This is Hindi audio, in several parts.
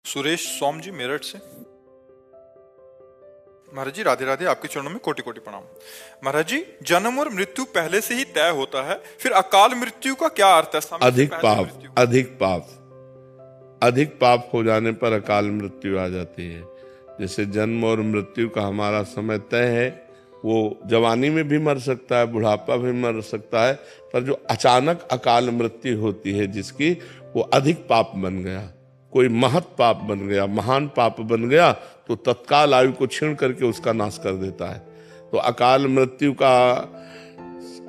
सुरेश सोम जी मेरठ से। महाराज जी राधे राधे, आपके चरणों में कोटि कोटि प्रणाम। महाराज जी, जन्म और मृत्यु पहले से ही तय होता है, फिर अकाल मृत्यु का क्या अर्थ है? समय से अधिक पहले पाप, मृत्यु। अधिक पाप हो जाने पर अकाल मृत्यु आ जाती है। जैसे जन्म और मृत्यु का हमारा समय तय है, वो जवानी में भी मर सकता है, बुढ़ापा भी मर सकता है, पर जो अचानक अकाल मृत्यु होती है जिसकी, वो अधिक पाप बन गया, कोई महत पाप बन गया, महान पाप बन गया, तो तत्काल आयु को छीन करके उसका नाश कर देता है। तो अकाल मृत्यु का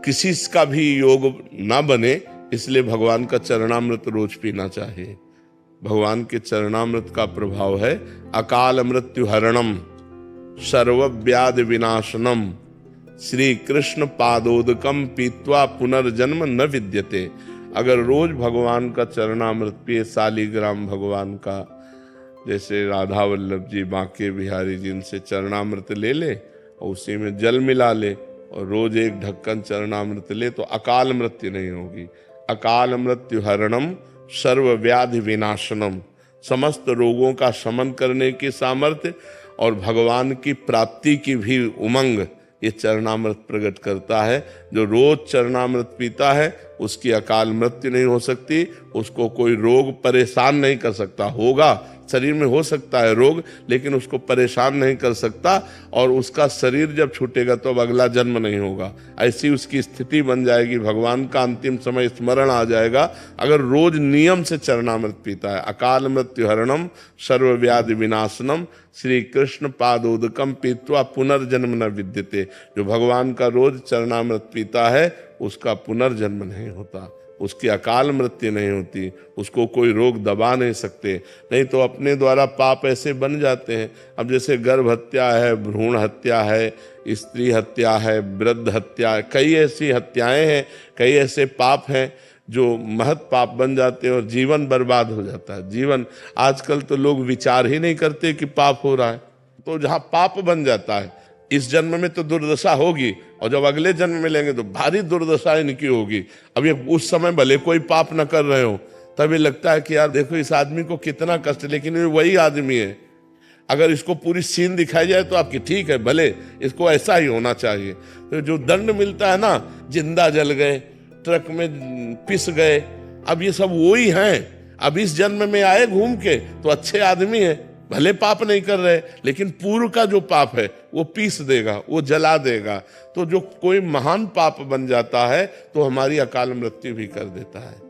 किसी का भी योग ना बने, इसलिए भगवान का चरणामृत रोज पीना चाहिए। भगवान के चरणामृत का प्रभाव है अकाल मृत्यु हरणम सर्वव्याधि विनाशनम श्री कृष्ण पादोदकम पीत्वा पुनर्जन्म न विद्यते। अगर रोज भगवान का चरणामृत पिए, शालिग्राम भगवान का, जैसे राधा वल्लभ जी, बांके बिहारी जी, इनसे चरणामृत ले ले और उसी में जल मिला ले और रोज एक ढक्कन चरणामृत ले, तो अकाल मृत्यु नहीं होगी। अकाल मृत्यु हरणम सर्वव्याधि विनाशनम, समस्त रोगों का शमन करने की सामर्थ्य और भगवान की प्राप्ति की भी उमंग ये चरणामृत प्रकट करता है। जो रोज चरणामृत पीता है उसकी अकाल मृत्यु नहीं हो सकती, उसको कोई रोग परेशान नहीं कर सकता। होगा, शरीर में हो सकता है रोग, लेकिन उसको परेशान नहीं कर सकता, और उसका शरीर जब छूटेगा तो अब अगला जन्म नहीं होगा, ऐसी उसकी स्थिति बन जाएगी। भगवान का अंतिम समय स्मरण आ जाएगा अगर रोज नियम से चरणामृत पीता है। अकाल मृत्यु हरणम सर्वव्याधि विनाशनम श्री कृष्ण पादोदकम पीत्वा पुनर्जन्म न विद्यते। जो भगवान का रोज चरणामृत पीता है उसका पुनर्जन्म नहीं होता, उसकी अकाल मृत्यु नहीं होती, उसको कोई रोग दबा नहीं सकते। नहीं तो अपने द्वारा पाप ऐसे बन जाते हैं। अब जैसे गर्भ हत्या है, भ्रूण हत्या है, स्त्री हत्या है, वृद्ध हत्या है, कई ऐसी हत्याएं हैं, कई ऐसे पाप हैं जो महत पाप बन जाते हैं और जीवन बर्बाद हो जाता है। जीवन, आजकल तो लोग विचार ही नहीं करते कि पाप हो रहा है। तो जहाँ पाप बन जाता है, इस जन्म में तो दुर्दशा होगी, और जब अगले जन्म में लेंगे तो भारी दुर्दशा इनकी होगी। अब ये उस समय भले कोई पाप न कर रहे हो, तभी लगता है कि यार देखो इस आदमी को कितना कष्ट, लेकिन ये वही आदमी है। अगर इसको पूरी सीन दिखाई जाए तो आपकी ठीक है, भले इसको ऐसा ही होना चाहिए। तो जो दंड मिलता है ना, जिंदा जल गए, ट्रक में पिस गए, अब ये सब वही हैं। अब इस जन्म में आए घूम के तो अच्छे आदमी है, भले पाप नहीं कर रहे, लेकिन पूर्व का जो पाप है वो पीस देगा, वो जला देगा। तो जो कोई महान पाप बन जाता है तो हमारी अकाल मृत्यु भी कर देता है।